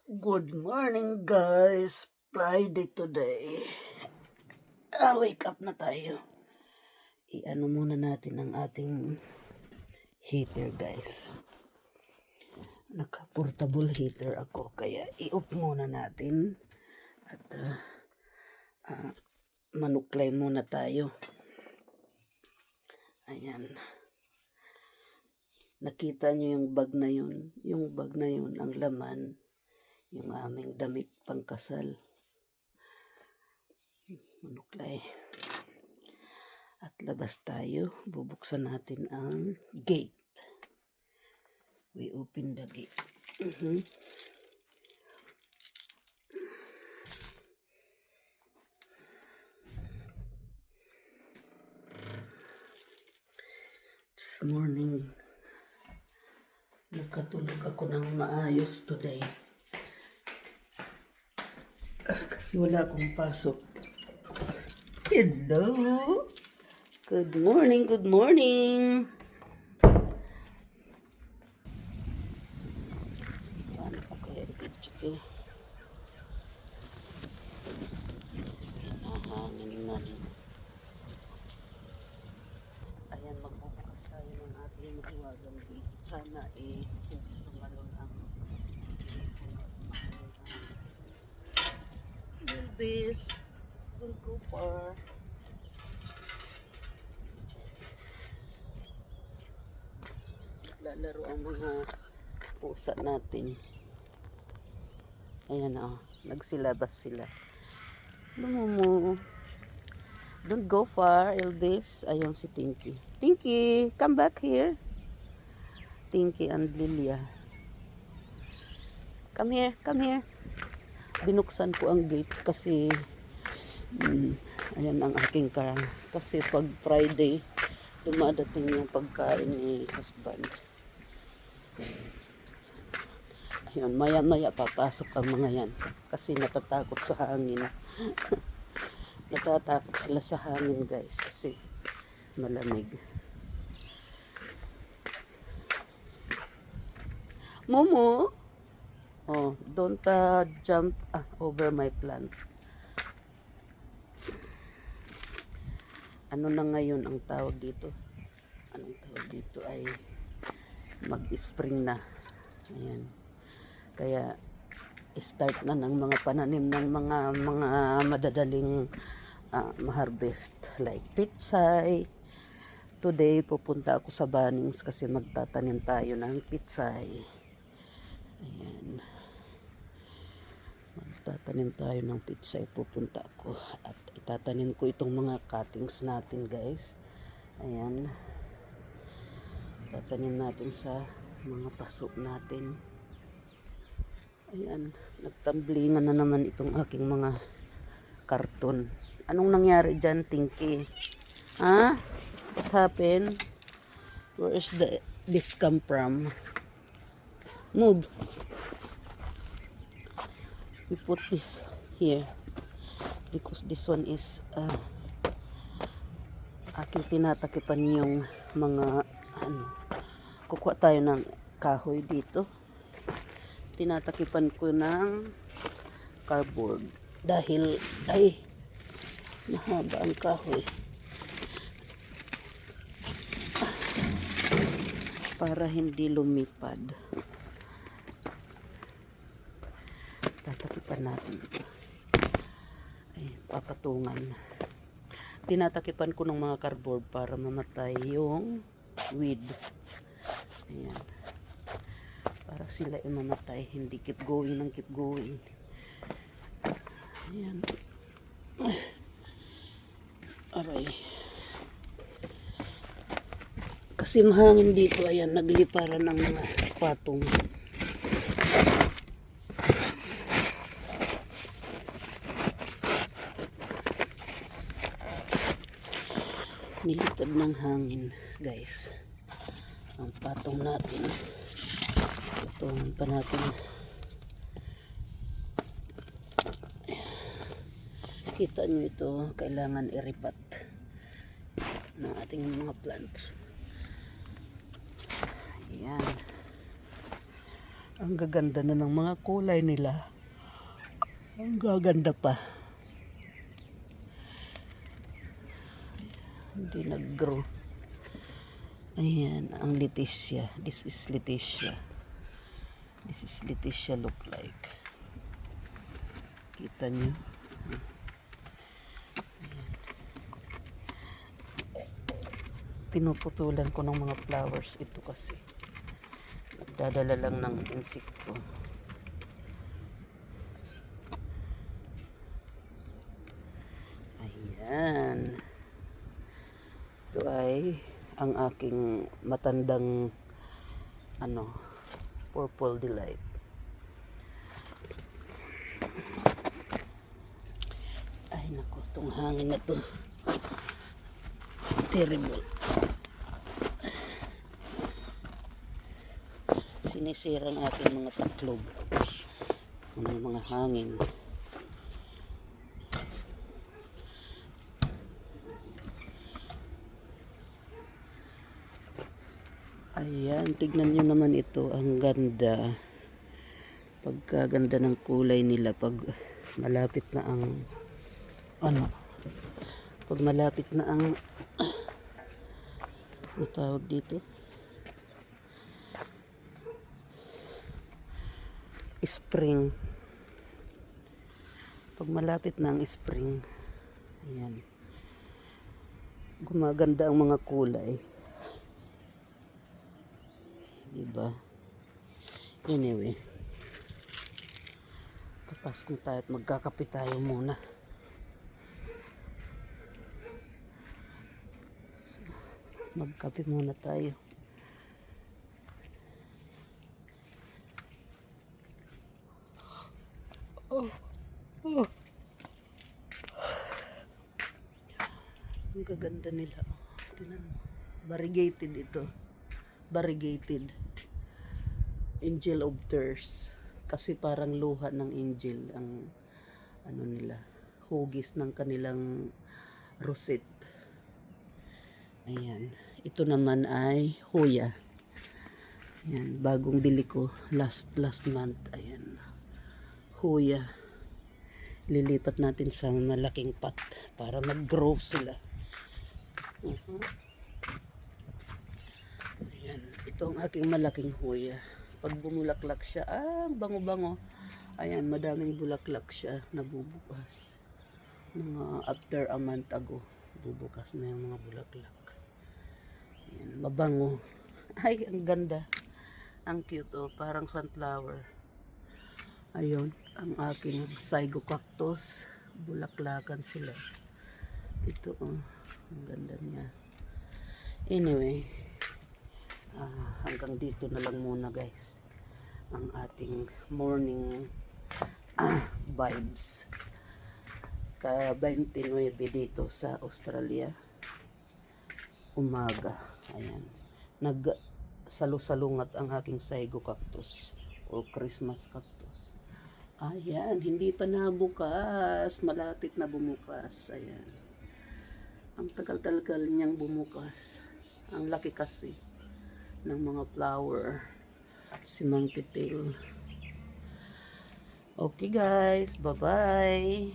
Good morning guys, Friday today. Wake up na tayo. I-ano muna natin ang ating heater guys. Naka-portable heater ako kaya i-off muna natin. At manuklay muna tayo. Ayan. Nakita nyo yung bag na yun. Yung bag na yun ang laman. Yung aming damit pangkasal. Manuklay. At labas tayo. Bubuksan natin ang gate. We open the gate. This morning, nakatulog ako ng maayos today. Kasi wala akong pasok. Hello! Good morning, good morning! Paano ko kaya ito? Hangin natin. Ayan, magbubukas tayo ng ating mahiwagang gate. Sana tumalon ang Bilbis. Don't go far. Lalaro ang mga pusa natin. Ayan nagsilabas sila. Lumumu. Don't go far, Elvis. Ayun si Tinky. Tinky, come back here. Tinky and Lilia. Come here, come here. Binuksan ko ang gate kasi ayan ang aking car. Kasi pag Friday, dumadating yung pagkain ni husband. Ayun, maya-maya papasok ang mga yan. Kasi natatakot sa hangin. Natatakot sila sa hangin guys kasi malamig. Momo, don't jump over my plant. Ano na ngayon ang tawag dito? Anong tawag dito ay mag-spring na. Ayan. Kaya start na ng mga pananim ng mga madadaling ma-harvest like pitsay. Today pupunta ako sa Bunnings kasi magtatanim tayo ng pitsay. Ayan. Magtatanim tayo ng pitsay. Pupunta ako at itatanim ko itong mga cuttings natin guys. Ayan. Tatanim natin sa mga paso natin. Ayan, nagtamblingan na naman itong aking mga karton. Anong nangyari dyan, Tinky? Ha? What happened? Where is this come from? Move. We put this here because this one is aking tinatakipan yung mga kukuha tayo ng kahoy dito. Tinatakipan ko ng cardboard dahil ay mahaba ang kahoy para hindi lumipad. Tatakipan natin ito. Ay, papatungan. Tinatakipan ko ng mga cardboard para mamatay yung weed. Ayan. Para sila ay mamatay, hindi keep going ng keep going. Ayan. Aray. Kasi mahangin dito, ayan, nagliparan ng mga patong. Nilipad ng hangin, guys. Ang patong natin. Patungan pa natin. Kita nyo ito, kailangan iripat ng ating mga plants. Ayan. Ang gaganda na ng mga kulay nila. Ang gaganda pa. Hindi nag-grow. Ayan, ang Leticia. This is Leticia. This is Leticia look like. Kita nyo? Pinuputulan ko ng mga flowers ito kasi nagdadala lang ng insekto. Ayan. Ito ay ang aking matandang purple delight. Ay nako, itong hangin na to. Terrible. Sinisira ang aking mga taklob ng mga hangin. Ayan, tignan nyo naman ito. Ang ganda. Pagkaganda ng kulay nila pag malapit na ang pag malapit na ang ano tawag dito? Spring. Pag malapit na ang spring, ayan, gumaganda ang mga kulay. Diba? Anyway, tapos kung tayo at magkakape tayo muna. So, magkape muna tayo. Ang gaganda nila. Tingnan mo. Variegated ito. Variegated. Angel of Tears. Kasi parang luha ng angel ang nila. Hugis ng kanilang rosette. Ayan. Ito naman ay Hoya. Ayan. Bagong bili ko. Last month. Ayan. Hoya. Lilipat natin sa malaking pot para mag-grow sila. Ayan. Ito ang aking malaking Hoya. Pag bumulaklak siya, bango-bango. Ayan, madaming bulaklak siya nabubukas. Mga after a month ago, bubukas na yung mga bulaklak. Ayan, mabango. Ay, ang ganda. Ang cute, parang sunflower. Ayun, ang aking Saigo cactus. Bulaklakan sila. Ito, ang ganda niya. Anyway, hanggang dito na lang muna guys ang ating morning vibes ka 29 dito sa Australia umaga. Ayan, nagsalusalungat ang aking Saigo cactus o Christmas cactus. Ayan, hindi pa nabukas, malapit na bumukas. Ayan, ang tagal-tagal niyang bumukas. Ang laki kasi ng mga flower. Si Monkey Tail. Okay guys, bye-bye.